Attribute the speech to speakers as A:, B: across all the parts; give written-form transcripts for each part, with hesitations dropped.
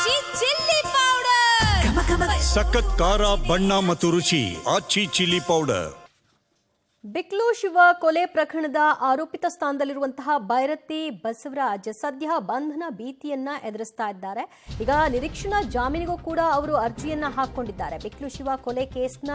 A: ಆಚಿ chilli powder
B: ಸಖತ್ ಖಾರ ಬಣ್ಣ ಮತ್ತು ರುಚಿ ಆಚಿ ಚಿಲ್ಲಿ ಪೌಡರ್.
C: ಬಿಕ್ಲು ಶಿವ ಕೊಲೆ ಪ್ರಕರಣದ ಆರೋಪಿತ ಸ್ಥಾನದಲ್ಲಿರುವಂತಹ ಭೈರತಿ ಬಸವರಾಜ್ ಸದ್ಯ ಬಂಧನ ಭೀತಿಯನ್ನ ಎದುರಿಸ್ತಾ ಇದ್ದಾರೆ. ಈಗ ನಿರೀಕ್ಷಣಾ ಜಾಮೀನಿಗೂ ಕೂಡ ಅವರು ಅರ್ಜಿಯನ್ನ ಹಾಕೊಂಡಿದ್ದಾರೆ. ಬಿಕ್ಲು ಶಿವ ಕೊಲೆ ಕೇಸ್ನ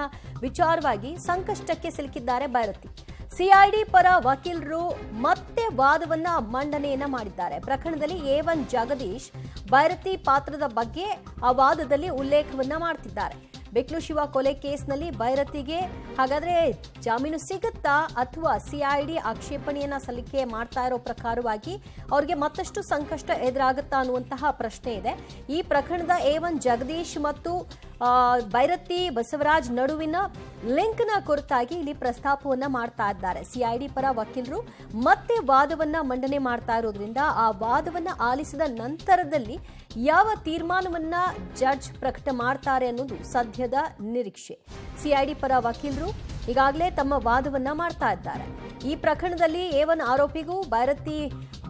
C: ವಿಚಾರವಾಗಿ ಸಂಕಷ್ಟಕ್ಕೆ ಸಿಲುಕಿದ್ದಾರೆ ಭೈರತಿ. ಸಿಐಡಿ ಪರ ವಕೀಲರು ಮತ್ತೆ ವಾದವನ್ನ ಮಂಡನೆಯನ್ನ ಮಾಡಿದ್ದಾರೆ. ಪ್ರಕರಣದಲ್ಲಿ A1 ಜಗದೀಶ್ ಭೈರತಿ ಪಾತ್ರದ ಬಗ್ಗೆ ಆ ವಾದದಲ್ಲಿ ಉಲ್ಲೇಖವನ್ನ ಮಾಡ್ತಿದ್ದಾರೆ. ಬಿಕ್ಲು ಶಿವ ಕೊಲೆ ಕೇಸ್ನಲ್ಲಿ ಭೈರತಿಗೆ ಹಾಗಾದ್ರೆ ಜಾಮೀನು ಸಿಗುತ್ತಾ ಅಥವಾ ಸಿಐಡಿ ಆಕ್ಷೇಪಣೆಯನ್ನ ಸಲ್ಲಿಕೆ ಮಾಡ್ತಾ ಇರೋ ಪ್ರಕಾರವಾಗಿ ಅವರಿಗೆ ಮತ್ತಷ್ಟು ಸಂಕಷ್ಟ ಎದುರಾಗುತ್ತಾ ಅನ್ನುವಂತಹ ಪ್ರಶ್ನೆ ಇದೆ. ಈ ಪ್ರಕರಣದ A1 ಜಗದೀಶ್ ಮತ್ತು ಭೈರತಿ ಬಸವರಾಜ್ ನಡುವಿನ ಲಿಂಕ್ನ ಕುರಿತಾಗಿ ಇಲ್ಲಿ ಪ್ರಸ್ತಾಪವನ್ನ ಮಾಡ್ತಾ ಇದ್ದಾರೆ. ಸಿಐಡಿ ಪರ ವಕೀಲರು ಮತ್ತೆ ವಾದವನ್ನ ಮಂಡನೆ ಮಾಡ್ತಾ ಇರೋದ್ರಿಂದ ಆ ವಾದವನ್ನ ಆಲಿಸಿದ ನಂತರದಲ್ಲಿ ಯಾವ ತೀರ್ಮಾನವನ್ನ ಜಡ್ಜ್ ಪ್ರಕಟ ಮಾಡ್ತಾರೆ ಅನ್ನೋದು ಸದ್ಯದ ನಿರೀಕ್ಷೆ. ಸಿಐಡಿ ಪರ ವಕೀಲರು ಈಗಾಗಲೇ ತಮ್ಮ ವಾದವನ್ನ ಮಾಡ್ತಾ ಇದ್ದಾರೆ. ಈ ಪ್ರಕರಣದಲ್ಲಿ A1 ಆರೋಪಿಗೂ ಭೈರತಿ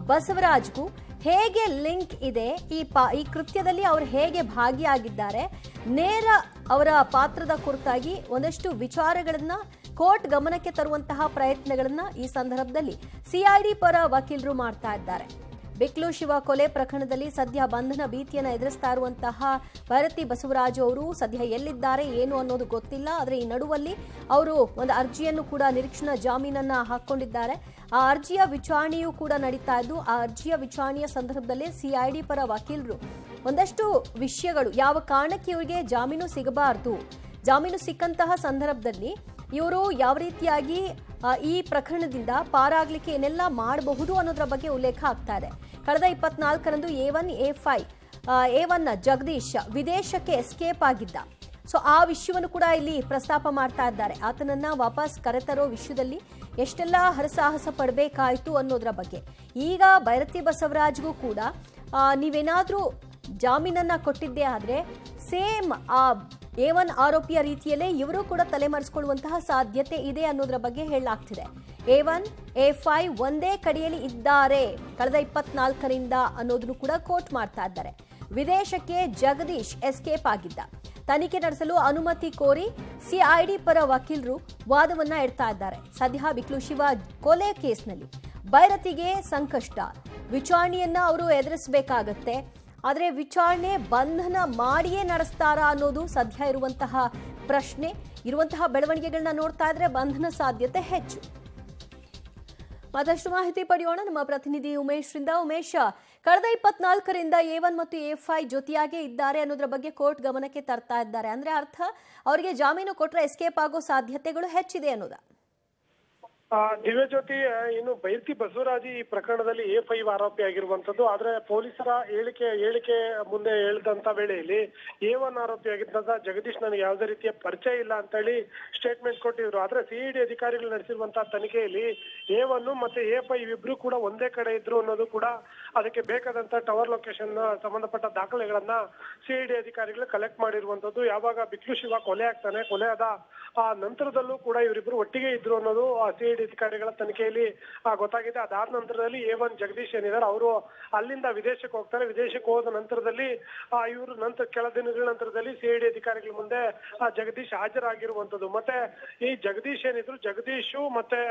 C: ಬಸವರಾಜ್ಗೂ ಹೇಗೆ ಲಿಂಕ್ ಇದೆ, ಈ ಕೃತ್ಯದಲ್ಲಿ ಅವರು ಹೇಗೆ ಭಾಗಿಯಾಗಿದ್ದಾರೆ, ನೇರ ಅವರ ಪಾತ್ರದ ಕುರಿತಾಗಿ ಒಂದಷ್ಟು ವಿಚಾರಗಳನ್ನ ಕೋರ್ಟ್ ಗಮನಕ್ಕೆ ತರುವಂತಹ ಪ್ರಯತ್ನಗಳನ್ನ ಈ ಸಂದರ್ಭದಲ್ಲಿ ಸಿಐಡಿ ಪರ ವಕೀಲರು ಮಾಡ್ತಾ ಇದ್ದಾರೆ. ಬಿಕ್ಲು ಶಿವ ಕೊಲೆ ಪ್ರಕರಣದಲ್ಲಿ ಸದ್ಯ ಬಂಧನ ಭೀತಿಯನ್ನು ಎದುರಿಸ್ತಾ ಇರುವಂತಹ ಭೈರತಿ ಬಸವರಾಜು ಅವರು ಸದ್ಯ ಎಲ್ಲಿದ್ದಾರೆ ಏನು ಅನ್ನೋದು ಗೊತ್ತಿಲ್ಲ. ಆದರೆ ಈ ನಡುವಲ್ಲಿ ಅವರು ಒಂದು ಅರ್ಜಿಯನ್ನು ಕೂಡ ನಿರೀಕ್ಷಣಾ ಜಾಮೀನನ್ನ ಹಾಕೊಂಡಿದ್ದಾರೆ. ಆ ಅರ್ಜಿಯ ವಿಚಾರಣೆಯೂ ಕೂಡ ನಡೀತಾ ಇದ್ದು ಆ ಅರ್ಜಿಯ ವಿಚಾರಣೆಯ ಸಂದರ್ಭದಲ್ಲಿ ಸಿಐಡಿ ಪರ ವಕೀಲರು ಒಂದಷ್ಟು ವಿಷಯಗಳು ಯಾವ ಕಾರಣಕ್ಕೆ ಇವರಿಗೆ ಜಾಮೀನು ಸಿಗಬಾರದು, ಜಾಮೀನು ಸಿಕ್ಕಂತಹ ಸಂದರ್ಭದಲ್ಲಿ ಇವರು ಯಾವ ರೀತಿಯಾಗಿ ಈ ಪ್ರಕರಣದಿಂದ ಪಾರಾಗ್ಲಿಕ್ಕೆ ಏನೆಲ್ಲ ಮಾಡಬಹುದು ಅನ್ನೋದ್ರ ಬಗ್ಗೆ ಉಲ್ಲೇಖ ಆಗ್ತಾ ಇದೆ. ಕಳೆದ 24ರಂದು A1 ಜಗದೀಶ್ ವಿದೇಶಕ್ಕೆ ಎಸ್ಕೇಪ್ ಆಗಿದ್ದ. ಸೊ ಆ ವಿಷಯವನ್ನು ಕೂಡ ಇಲ್ಲಿ ಪ್ರಸ್ತಾಪ ಮಾಡ್ತಾ ಇದ್ದಾರೆ. ಆತನನ್ನ ವಾಪಸ್ ಕರೆತರೋ ವಿಷಯದಲ್ಲಿ ಎಷ್ಟೆಲ್ಲ ಹರಸಾಹಸ ಪಡಬೇಕಾಯಿತು ಅನ್ನೋದ್ರ ಬಗ್ಗೆ. ಈಗ ಭೈರತಿ ಬಸವರಾಜ್ಗೂ ಕೂಡ ನೀವೇನಾದ್ರೂ ಜಾಮೀನನ್ನ ಕೊಟ್ಟಿದ್ದೇ ಆದ್ರೆ ಸೇಮ್ ಆ A1 ಆರೋಪಿಯ ರೀತಿಯಲ್ಲೇ ಇವರು ಕೂಡ ತಲೆಮರೆಸಿಕೊಳ್ಳುವಂತಹ ಸಾಧ್ಯತೆ ಇದೆ ಅನ್ನೋದ್ರ ಬಗ್ಗೆ ಹೇಳಲಾಗ್ತಿದೆ. A1 A5 ಒಂದೇ ಕಡೆಯಲ್ಲಿ ಇದ್ದಾರೆ ಕಳೆದ 24ರಿಂದ ಅನ್ನೋದನ್ನು ಕೂಡ ಕೋಟ್ ಮಾಡ್ತಾ ಇದ್ದಾರೆ. ವಿದೇಶಕ್ಕೆ ಜಗದೀಶ್ ಎಸ್ಕೇಪ್ ಆಗಿದ್ದ. ತನಿಖೆ ನಡೆಸಲು ಅನುಮತಿ ಕೋರಿ ಸಿಐಡಿ ಪರ ವಕೀಲರು ವಾದವನ್ನ ಇಡ್ತಾ ಇದ್ದಾರೆ. ಸದ್ಯ ಬಿಕ್ಲು ಶಿವ ಕೊಲೆ ಕೇಸ್ನಲ್ಲಿ ಭೈರತಿಗೆ ಸಂಕಷ್ಟ, ವಿಚಾರಣೆಯನ್ನ ಅವರು ಎದುರಿಸಬೇಕಾಗತ್ತೆ. ಆದರೆ ವಿಚಾರಣೆ ಬಂಧನ ಮಾಡಿಯೇ ನಡೆಸ್ತಾರಾ ಅನ್ನೋದು ಸದ್ಯ ಇರುವಂತಹ ಪ್ರಶ್ನೆ. ಇರುವಂತಹ ಬೆಳವಣಿಗೆಗಳನ್ನ ನೋಡ್ತಾ ಇದ್ರೆ ಬಂಧನ ಸಾಧ್ಯತೆ ಹೆಚ್ಚು. ಮತ್ತಷ್ಟು ಮಾಹಿತಿ ಪಡೆಯೋಣ ನಮ್ಮ ಪ್ರತಿನಿಧಿ ಉಮೇಶ್ ರಿಂದ. ಉಮೇಶ್, ಕಳೆದ 24ರಿಂದ A1 ಮತ್ತು A5 ಜೊತೆಯಾಗೇ ಇದ್ದಾರೆ ಅನ್ನೋದ್ರ ಬಗ್ಗೆ ಕೋರ್ಟ್ ಗಮನಕ್ಕೆ ತರ್ತಾ ಇದ್ದಾರೆ. ಅಂದ್ರೆ ಅರ್ಥ ಅವರಿಗೆ ಜಾಮೀನು ಕೊಟ್ರೆ ಎಸ್ಕೇಪ್ ಆಗೋ ಸಾಧ್ಯತೆಗಳು ಹೆಚ್ಚಿದೆ ಅನ್ನೋದಾ?
D: ದಿವ್ಯಜ್ಯೋತಿ, ಇನ್ನು ಭೈರತಿ ಬಸವರಾಜ್ ಈ ಪ್ರಕರಣದಲ್ಲಿ A5 ಆರೋಪಿ ಆಗಿರುವಂತದ್ದು. ಆದ್ರೆ ಪೊಲೀಸರ ಹೇಳಿಕೆ ಮುಂದೆ ಹೇಳಿದಂತ ವೇಳೆಯಲ್ಲಿ A1 ಆರೋಪಿ ಆಗಿದ್ದಂತ ಜಗದೀಶ್ ನನಗೆ ಯಾವುದೇ ರೀತಿಯ ಪರಿಚಯ ಇಲ್ಲ ಅಂತ ಹೇಳಿ ಸ್ಟೇಟ್ಮೆಂಟ್ ಕೊಟ್ಟಿದ್ರು. ಆದ್ರೆ ಸಿಐಡಿ ಅಧಿಕಾರಿಗಳು ನಡೆಸಿರುವಂತಹ ತನಿಖೆಯಲ್ಲಿ A1 ಮತ್ತೆ A5 ಇಬ್ರು ಕೂಡ ಒಂದೇ ಕಡೆ ಇದ್ರು ಅನ್ನೋದು ಕೂಡ ಅದಕ್ಕೆ ಬೇಕಾದಂತ ಟವರ್ ಲೊಕೇಶನ್ ಸಂಬಂಧಪಟ್ಟ ದಾಖಲೆಗಳನ್ನ ಸಿಐಡಿ ಅಧಿಕಾರಿಗಳು ಕಲೆಕ್ಟ್ ಮಾಡಿರುವಂತದ್ದು. ಯಾವಾಗ ಬಿಕ್ಲು ಶಿವ ಕೊಲೆ ಆಗ್ತಾನೆ, ಕೊಲೆ ಆದ ಆ ನಂತರದಲ್ಲೂ ಕೂಡ ಇವರಿಬ್ರು ಒಟ್ಟಿಗೆ ಇದ್ರು ಅನ್ನೋದು ಸಿಐಡಿ ಅಧಿಕಾರಿಗಳ ತನಿಖೆಯಲ್ಲಿ ಗೊತ್ತಾಗಿದೆ. ಅದಾದ ನಂತರದಲ್ಲಿ A1 ಜಗದೀಶ್ ಏನಿದ್ದಾರೆ ಅವರು ಅಲ್ಲಿಂದ ವಿದೇಶಕ್ಕೆ ಹೋಗ್ತಾರೆ. ವಿದೇಶಕ್ಕೆ ಹೋದ ನಂತರದಲ್ಲಿ ಇವರು ಕೆಲ ದಿನಗಳ ನಂತರದಲ್ಲಿ ಸಿಐಡಿ ಅಧಿಕಾರಿಗಳ ಮುಂದೆ ಜಗದೀಶ್ ಹಾಜರಾಗಿರುವಂತದ್ದು. ಮತ್ತೆ ಈ ಜಗದೀಶ್ ಏನಿದ್ರು, ಜಗದೀಶು ಮತ್ತೆ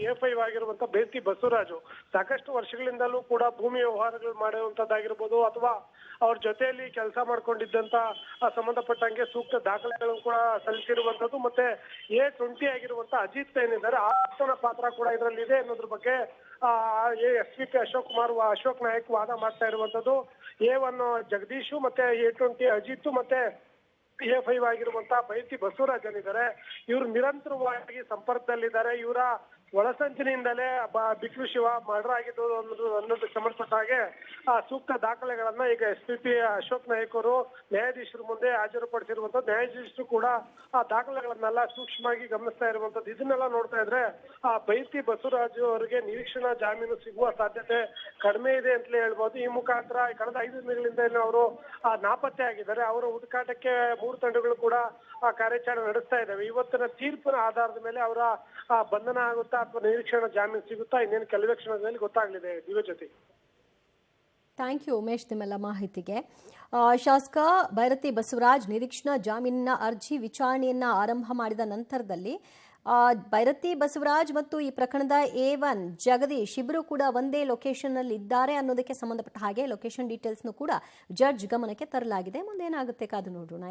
D: A5 ಆಗಿರುವಂತ ಭೈರತಿ ಬಸವರಾಜು ಸಾಕಷ್ಟು ವರ್ಷಗಳಿಂದಲೂ ಕೂಡ ಭೂಮಿ ವ್ಯವಹಾರಗಳು ಮಾಡುವಂತದ್ದಾಗಿರ್ಬೋದು ಅಥವಾ ಅವ್ರ ಜೊತೆಯಲ್ಲಿ ಕೆಲಸ ಮಾಡ್ಕೊಂಡಿದ್ದಂತ ಸಂಬಂಧಪಟ್ಟಂಗೆ ಸೂಕ್ತ ದಾಖಲೆಗಳನ್ನು ಕೂಡ ಸಲ್ಲಿಸಿರುವಂತದ್ದು. ಮತ್ತೆ A20 ಆಗಿರುವಂತ ಅಜಿತ್ ಏನಿದ್ದಾರೆ ಆತನ ಪಾತ್ರ ಕೂಡ ಇದರಲ್ಲಿ ಇದೆ ಅನ್ನೋದ್ರ ಬಗ್ಗೆ SVP ಅಶೋಕ್ ನಾಯಕ್ ವಾದ ಮಾಡ್ತಾ ಇರುವಂತದ್ದು. A1 ಜಗದೀಶು ಮತ್ತೆ A20 ಅಜಿತ್ ಮತ್ತೆ A5 ಆಗಿರುವಂತ ಭೈರತಿ ಬಸವರಾಜ್ ಏನಿದ್ದಾರೆ ಇವರು ನಿರಂತರವಾಗಿ ಸಂಪರ್ಕದಲ್ಲಿದ್ದಾರೆ. ಇವರ ಒಳಸಂಚಿನಿಂದಲೇ ಬಿಕ್ಲು ಶಿವ ಮರ್ಡರ್ ಆಗಿದ್ದು ಅನ್ನೋದಕ್ಕೆ ಸಂಬಂಧಪಟ್ಟ ಹಾಗೆ ಸೂಕ್ತ ದಾಖಲೆಗಳನ್ನ ಈಗ SVP ಅಶೋಕ್ ನಾಯಕ್ ಅವರು ನ್ಯಾಯಾಧೀಶರ ಮುಂದೆ ಹಾಜರುಪಡಿಸಿರುವಂತದ್ದು. ನ್ಯಾಯಾಧೀಶರು ಕೂಡ ಆ ದಾಖಲೆಗಳನ್ನೆಲ್ಲ ಸೂಕ್ಷ್ಮವಾಗಿ ಗಮನಿಸ್ತಾ ಇರುವಂತದ್ದು. ಇದನ್ನೆಲ್ಲ ನೋಡ್ತಾ ಇದ್ರೆ ಭೈರತಿ ಬಸವರಾಜು ಅವರಿಗೆ ನಿರೀಕ್ಷಣಾ ಜಾಮೀನು ಸಿಗುವ ಸಾಧ್ಯತೆ ಕಡಿಮೆ ಇದೆ ಅಂತಲೇ ಹೇಳ್ಬೋದು. ಈ ಮುಖಾಂತರ ಕಳೆದ 5 ದಿನಗಳಿಂದ ಅವರು ನಾಪತ್ತೆ ಆಗಿದ್ದಾರೆ. ಅವರ ಹುಡುಕಾಟಕ್ಕೆ 3 ತಂಡಗಳು ಕೂಡ ಕಾರ್ಯಾಚರಣೆ ನಡೆಸ್ತಾ ಇದ್ದಾವೆ. ಇವತ್ತಿನ ತೀರ್ಪಿನ ಆಧಾರದ ಮೇಲೆ ಅವರ ಬಂಧನ ಆಗುತ್ತಾ ಅಥವಾ ನಿರೀಕ್ಷಣಾ ಜಾಮೀನು ಸಿಗುತ್ತಾ ಇನ್ನೇನು ಕೆಲವೇ ಕ್ಷಣದಲ್ಲಿ ಗೊತ್ತಾಗಲಿದೆ. ದಿವ್ಯಜ್ಯೋತಿ.
C: ಥ್ಯಾಂಕ್ ಯು ಉಮೇಶ್ ನಿಮ್ಮೆಲ್ಲ ಮಾಹಿತಿಗೆ. ಶಾಸಕ ಭೈರತಿ ಬಸವರಾಜ್ ನಿರೀಕ್ಷಣಾ ಜಾಮೀನಿನ ಅರ್ಜಿ ವಿಚಾರಣೆಯನ್ನ ಆರಂಭ ಮಾಡಿದ ನಂತರದಲ್ಲಿ ಭೈರತಿ ಬಸವರಾಜ್ ಮತ್ತು ಈ ಪ್ರಕರಣದ A1 ಜಗದೀಶ್ ಇಬ್ಬರು ಕೂಡ ಒಂದೇ ಲೊಕೇಶನ್ ಅಲ್ಲಿ ಇದ್ದಾರೆ ಅನ್ನೋದಕ್ಕೆ ಸಂಬಂಧಪಟ್ಟ ಹಾಗೆ ಲೊಕೇಶನ್ ಡೀಟೇಲ್ಸ್ ಕೂಡ ಜಡ್ಜ್ ಗಮನಕ್ಕೆ ತರಲಾಗಿದೆ. ಮುಂದೇನಾಗುತ್ತೆ ಕಾದು ನೋಡೋಣ.